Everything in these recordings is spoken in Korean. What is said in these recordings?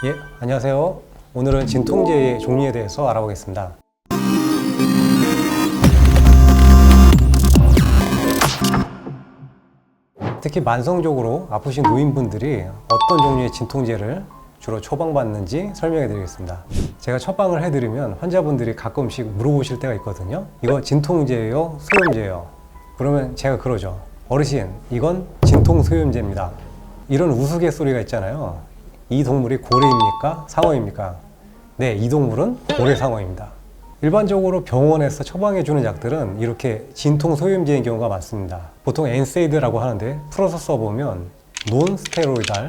예, 안녕하세요. 오늘은 진통제의 종류에 대해서 알아보겠습니다. 특히 만성적으로 아프신 노인분들이 어떤 종류의 진통제를 주로 처방받는지 설명해 드리겠습니다. 제가 처방을 해드리면 환자분들이 가끔씩 물어보실 때가 있거든요. 이거 진통제예요? 소염제예요? 그러면 제가 그러죠. 어르신, 이건 진통소염제입니다. 이런 우스갯소리가 있잖아요. 이 동물이 고래입니까? 상어입니까? 네, 이 동물은 고래상어입니다. 일반적으로 병원에서 처방해주는 약들은 이렇게 진통소염제인 경우가 많습니다. 보통 엔세이드라고 하는데 풀어서 써보면 논스테로이달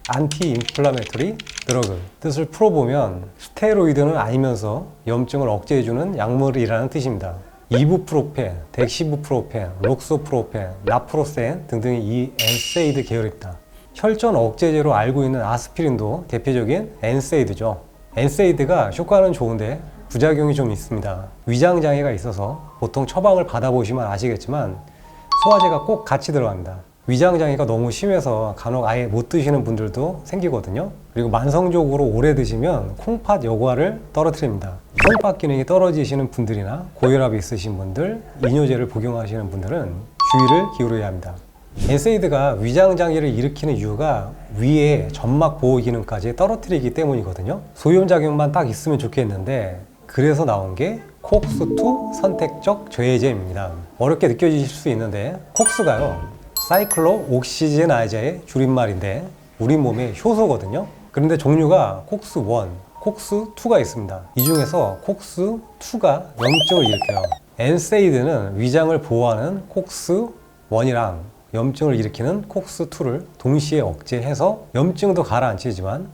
안티인플라메토리 드러그, 뜻을 풀어보면 스테로이드는 아니면서 염증을 억제해주는 약물이라는 뜻입니다. 이부프로펜, 덱시부프로펜, 록소프로펜, 나프로센 등등이 이 엔세이드 계열입니다. 혈전 억제제로 알고 있는 아스피린도 대표적인 엔세이드죠. 엔세이드가 효과는 좋은데 부작용이 좀 있습니다. 위장장애가 있어서 보통 처방을 받아보시면 아시겠지만 소화제가 꼭 같이 들어갑니다. 위장장애가 너무 심해서 간혹 아예 못 드시는 분들도 생기거든요. 그리고 만성적으로 오래 드시면 콩팥 여과를 떨어뜨립니다. 콩팥 기능이 떨어지시는 분들이나 고혈압이 있으신 분들, 이뇨제를 복용하시는 분들은 주의를 기울여야 합니다. 엔세이드가 위장장애를 일으키는 이유가 위에 점막 보호 기능까지 떨어뜨리기 때문이거든요. 소염작용만 딱 있으면 좋겠는데 그래서 나온 게 콕스2 선택적 저해제입니다. 어렵게 느껴지실 수 있는데 콕스가요, 사이클로 옥시제나이저의 줄임말인데 우리 몸의 효소거든요. 그런데 종류가 콕스1, 콕스2가 있습니다. 이 중에서 콕스2가 염증을 일으켜요. 엔세이드는 위장을 보호하는 콕스1이랑 염증을 일으키는 콕스2를 동시에 억제해서 염증도 가라앉히지만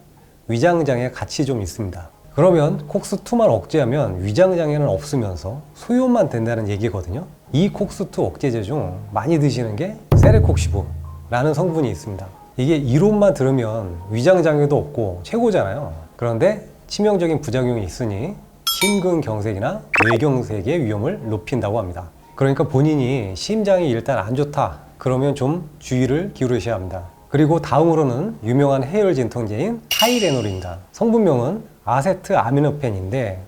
위장장애가 같이 좀 있습니다. 그러면 콕스2만 억제하면 위장장애는 없으면서 소염만 된다는 얘기거든요. 이 콕스2 억제제 중 많이 드시는 게 세레콕시브라는 성분이 있습니다. 이게 이론만 들으면 위장장애도 없고 최고잖아요. 그런데 치명적인 부작용이 있으니 심근경색이나 뇌경색의 위험을 높인다고 합니다. 그러니까 본인이 심장이 일단 안 좋다 그러면 좀 주의를 기울이셔야 합니다. 그리고 다음으로는 유명한 해열 진통제인 타이레놀입니다. 성분명은 아세트아미노펜인데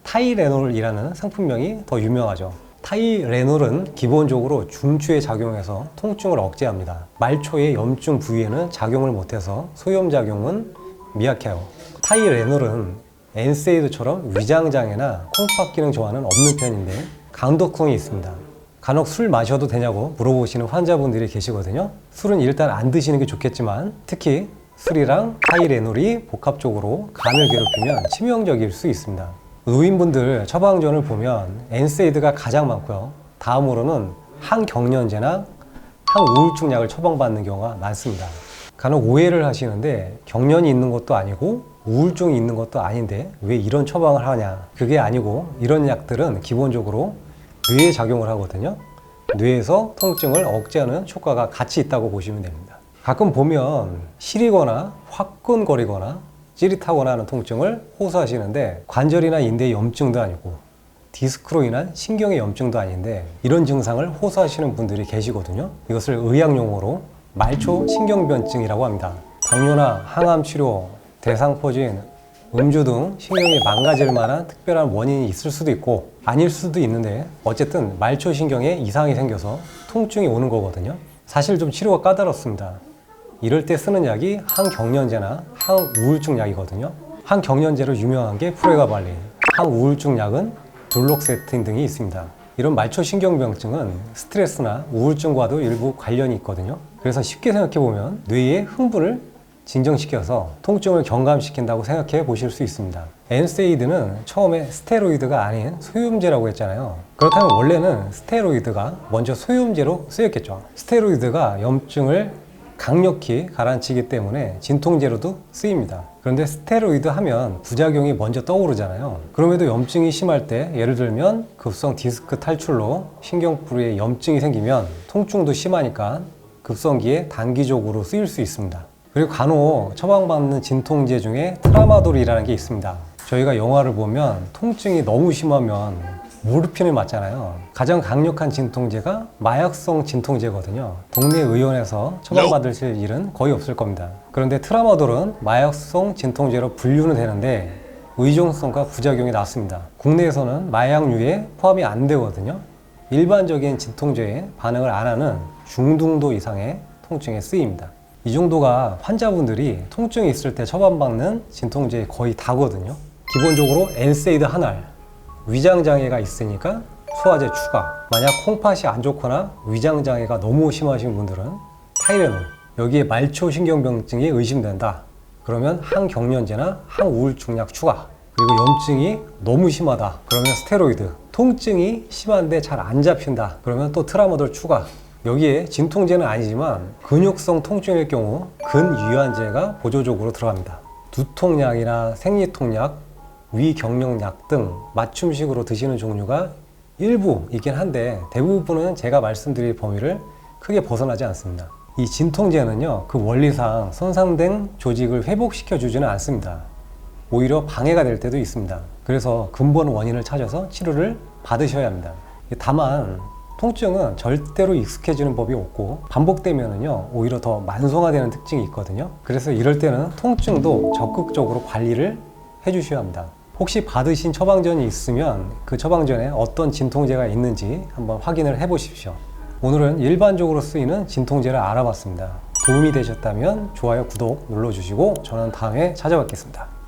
타이레놀이라는 상품명이 더 유명하죠. 타이레놀은 기본적으로 중추에 작용해서 통증을 억제합니다. 말초의 염증 부위에는 작용을 못해서 소염작용은 미약해요. 타이레놀은 엔세이드처럼 위장장애나 콩팥 기능 저하는 없는 편인데 강독성이 있습니다. 간혹 술 마셔도 되냐고 물어보시는 환자분들이 계시거든요. 술은 일단 안 드시는 게 좋겠지만 특히 술이랑 타이레놀이 복합적으로 간을 괴롭히면 치명적일 수 있습니다. 노인분들 처방전을 보면 엔세이드가 가장 많고요. 다음으로는 항경련제나 항우울증 약을 처방받는 경우가 많습니다. 간혹 오해를 하시는데 경련이 있는 것도 아니고 우울증이 있는 것도 아닌데 왜 이런 처방을 하냐. 그게 아니고 이런 약들은 기본적으로 뇌에 작용을 하거든요. 뇌에서 통증을 억제하는 효과가 같이 있다고 보시면 됩니다. 가끔 보면 시리거나 화끈거리거나 찌릿하거나 하는 통증을 호소하시는데 관절이나 인대의 염증도 아니고 디스크로 인한 신경의 염증도 아닌데 이런 증상을 호소하시는 분들이 계시거든요. 이것을 의학용어로 말초 신경변증이라고 합니다. 당뇨나 항암 치료, 대상포진, 음주 등 신경이 망가질 만한 특별한 원인이 있을 수도 있고 아닐 수도 있는데 어쨌든 말초신경에 이상이 생겨서 통증이 오는 거거든요. 사실 좀 치료가 까다롭습니다. 이럴 때 쓰는 약이 항경련제나 항우울증 약이거든요. 항경련제로 유명한 게 프레가발린, 항우울증 약은 둘록세틴 등이 있습니다. 이런 말초신경병증은 스트레스나 우울증과도 일부 관련이 있거든요. 그래서 쉽게 생각해보면 뇌의 흥분을 진정시켜서 통증을 경감시킨다고 생각해 보실 수 있습니다. 엔세이드는 처음에 스테로이드가 아닌 소염제라고 했잖아요. 그렇다면 원래는 스테로이드가 먼저 소염제로 쓰였겠죠. 스테로이드가 염증을 강력히 가라앉히기 때문에 진통제로도 쓰입니다. 그런데 스테로이드 하면 부작용이 먼저 떠오르잖아요. 그럼에도 염증이 심할 때 예를 들면 급성 디스크 탈출로 신경부리에 염증이 생기면 통증도 심하니까 급성기에 단기적으로 쓰일 수 있습니다. 그리고 간혹 처방받는 진통제 중에 트라마돌이라는 게 있습니다. 저희가 영화를 보면 통증이 너무 심하면 모르핀을 맞잖아요. 가장 강력한 진통제가 마약성 진통제거든요. 동네 의원에서 처방받으실 일은 거의 없을 겁니다. 그런데 트라마돌은 마약성 진통제로 분류는 되는데 의존성과 부작용이 낮습니다. 국내에서는 마약류에 포함이 안 되거든요. 일반적인 진통제에 반응을 안 하는 중등도 이상의 통증에 쓰입니다. 이 정도가 환자분들이 통증이 있을 때 처방받는 진통제의 거의 다거든요. 기본적으로 엔세이드 한 알, 위장장애가 있으니까 소화제 추가, 만약 콩팥이 안 좋거나 위장장애가 너무 심하신 분들은 타이레놀, 여기에 말초신경병증이 의심된다. 그러면 항경련제나 항우울증약 추가, 그리고 염증이 너무 심하다. 그러면 스테로이드, 통증이 심한데 잘 안 잡힌다. 그러면 또 트라마돌 추가. 여기에 진통제는 아니지만 근육성 통증일 경우 근유한제가 보조적으로 들어갑니다. 두통약이나 생리통약, 위경련약 등 맞춤식으로 드시는 종류가 일부 있긴 한데 대부분은 제가 말씀드릴 범위를 크게 벗어나지 않습니다. 이 진통제는요, 그 원리상 손상된 조직을 회복시켜 주지는 않습니다. 오히려 방해가 될 때도 있습니다. 그래서 근본 원인을 찾아서 치료를 받으셔야 합니다. 다만 통증은 절대로 익숙해지는 법이 없고 반복되면은요 오히려 더 만성화되는 특징이 있거든요. 그래서 이럴 때는 통증도 적극적으로 관리를 해주셔야 합니다. 혹시 받으신 처방전이 있으면 그 처방전에 어떤 진통제가 있는지 한번 확인을 해 보십시오. 오늘은 일반적으로 쓰이는 진통제를 알아봤습니다. 도움이 되셨다면 좋아요, 구독 눌러주시고 저는 다음에 찾아뵙겠습니다.